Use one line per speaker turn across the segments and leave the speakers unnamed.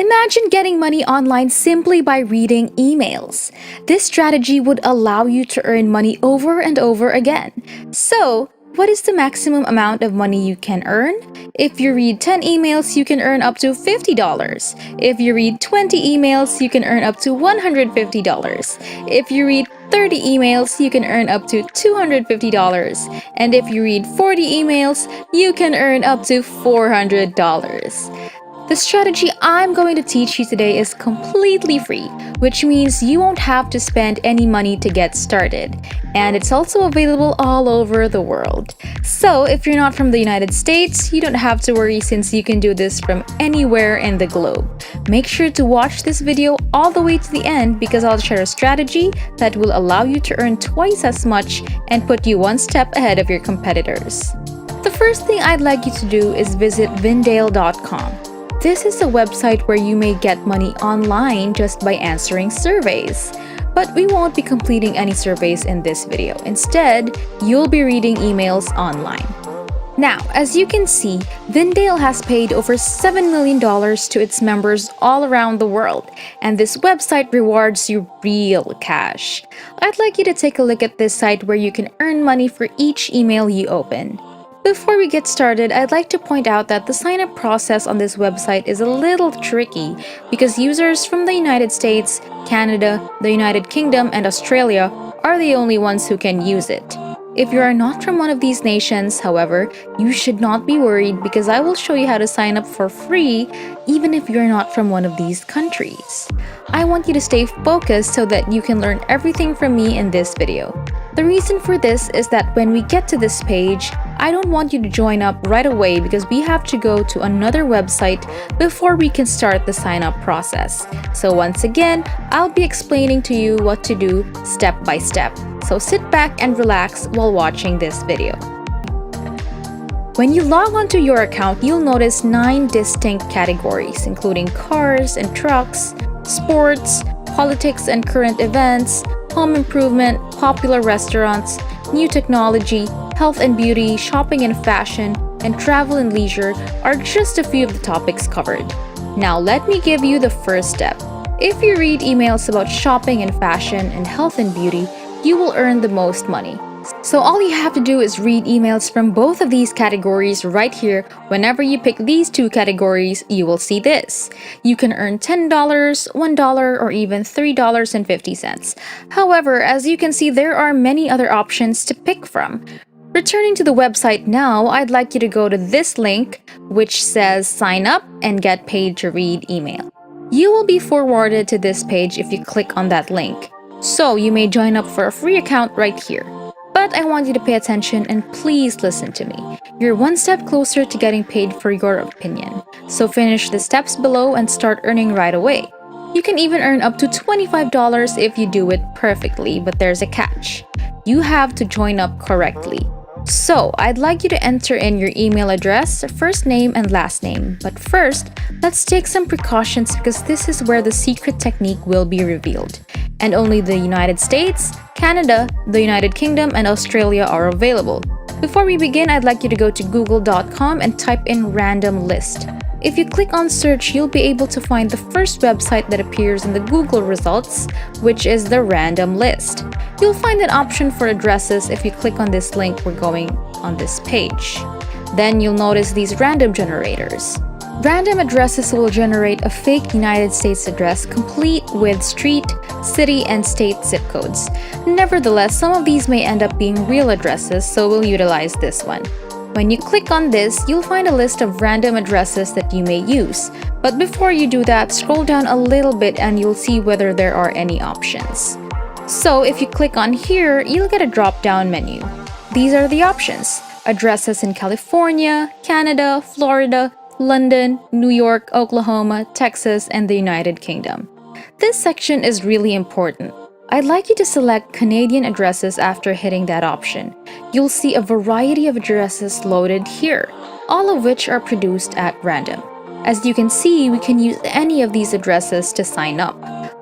Imagine getting money online simply by reading emails. This strategy would allow you to earn money over and over again. So, what is the maximum amount of money you can earn? If you read 10 emails, you can earn up to $50. If you read 20 emails, you can earn up to $150. If you read 30 emails, you can earn up to $250. And if you read 40 emails, you can earn up to $400. The strategy I'm going to teach you today is completely free, which means you won't have to spend any money to get started. And it's also available all over the world. So if you're not from the United States, you don't have to worry since you can do this from anywhere in the globe. Make sure to watch this video all the way to the end because I'll share a strategy that will allow you to earn twice as much and put you one step ahead of your competitors. The first thing I'd like you to do is visit Vindale.com. This is a website where you may get money online just by answering surveys. But we won't be completing any surveys in this video. Instead, you'll be reading emails online. Now, as you can see, Vindale has paid over $7 million to its members all around the world, and this website rewards you real cash. I'd like you to take a look at this site where you can earn money for each email you open. Before we get started, I'd like to point out that the sign-up process on this website is a little tricky because users from the United States, Canada, the United Kingdom, and Australia are the only ones who can use it. If you are not from one of these nations, however, you should not be worried because I will show you how to sign up for free even if you're not from one of these countries. I want you to stay focused so that you can learn everything from me in this video. The reason for this is that when we get to this page, I don't want you to join up right away because we have to go to another website before we can start the sign up process. So once again, I'll be explaining to you what to do step by step. So sit back and relax while watching this video. When you log onto your account, you'll notice 9 distinct categories, including cars and trucks, sports, politics and current events, home improvement, popular restaurants, new technology, health and beauty, shopping and fashion, and travel and leisure are just a few of the topics covered. Now let me give you the first step. If you read emails about shopping and fashion and health and beauty, you will earn the most money. So all you have to do is read emails from both of these categories right here. Whenever you pick these 2 categories, you will see this. You can earn $10, $1, or even $3.50. However, as you can see, there are many other options to pick from. Returning to the website now, I'd like you to go to this link, which says sign up and get paid to read email. You will be forwarded to this page if you click on that link. So you may join up for a free account right here. But I want you to pay attention and please listen to me. You're one step closer to getting paid for your opinion. So finish the steps below and start earning right away. You can even earn up to $25 if you do it perfectly, but there's a catch. You have to join up correctly. So, I'd like you to enter in your email address, first name, and last name. But first, let's take some precautions because this is where the secret technique will be revealed. And only the United States, Canada, the United Kingdom, and Australia are available. Before we begin, I'd like you to go to google.com and type in random list. If you click on search, you'll be able to find the first website that appears in the Google results, which is the random list. You'll find an option for addresses if you click on this link we're going on this page. Then you'll notice these random generators. Random addresses will generate a fake United States address complete with street, city, and state zip codes. Nevertheless, some of these may end up being real addresses, so we'll utilize this one. When you click on this, you'll find a list of random addresses that you may use. But before you do that, scroll down a little bit and you'll see whether there are any options. So if you click on here, you'll get a drop-down menu. These are the options: addresses in California, Canada, Florida, London, New York, Oklahoma, Texas, and the United Kingdom. This section is really important. I'd like you to select Canadian addresses after hitting that option. You'll see a variety of addresses loaded here, all of which are produced at random. As you can see, we can use any of these addresses to sign up.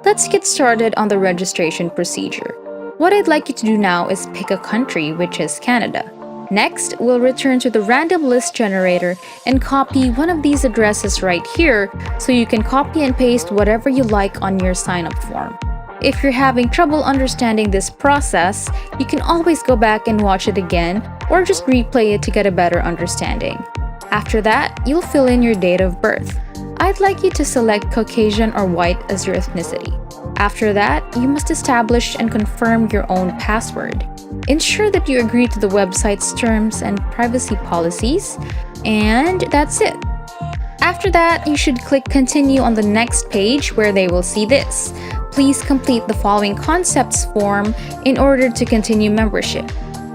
Let's get started on the registration procedure. What I'd like you to do now is pick a country, which is Canada. Next, we'll return to the random list generator and copy one of these addresses right here so you can copy and paste whatever you like on your sign-up form. If you're having trouble understanding this process, you can always go back and watch it again or just replay it to get a better understanding. After that, you'll fill in your date of birth. I'd like you to select Caucasian or white as your ethnicity. After that, you must establish and confirm your own password. Ensure that you agree to the website's terms and privacy policies, and that's it. After that, you should click Continue on the next page where they will see this. Please complete the following concepts form in order to continue membership.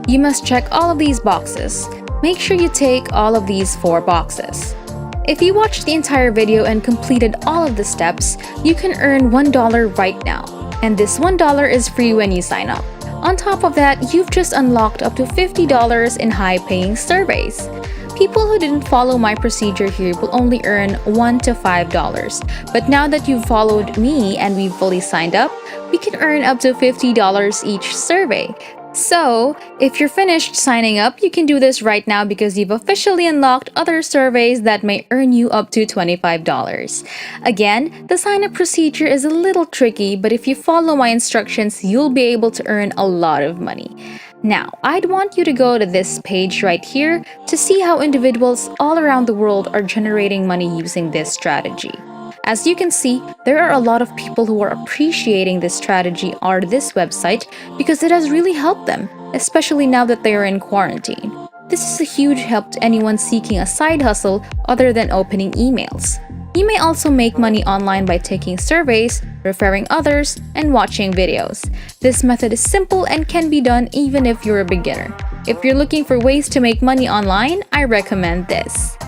You must check all of these boxes. Make sure you take all of these 4 boxes. If you watched the entire video and completed all of the steps, you can earn $1 right now. And this $1 is free when you sign up. On top of that, you've just unlocked up to $50 in high-paying surveys. People who didn't follow my procedure here will only earn $1 to $5. But now that you've followed me and we've fully signed up, we can earn up to $50 each survey. So, if you're finished signing up, you can do this right now because you've officially unlocked other surveys that may earn you up to $25. Again, the sign-up procedure is a little tricky, but if you follow my instructions, you'll be able to earn a lot of money. Now, I'd want you to go to this page right here to see how individuals all around the world are generating money using this strategy. As you can see, there are a lot of people who are appreciating this strategy or this website because it has really helped them, especially now that they are in quarantine. This is a huge help to anyone seeking a side hustle other than opening emails. You may also make money online by taking surveys, referring others, and watching videos. This method is simple and can be done even if you're a beginner. If you're looking for ways to make money online, I recommend this.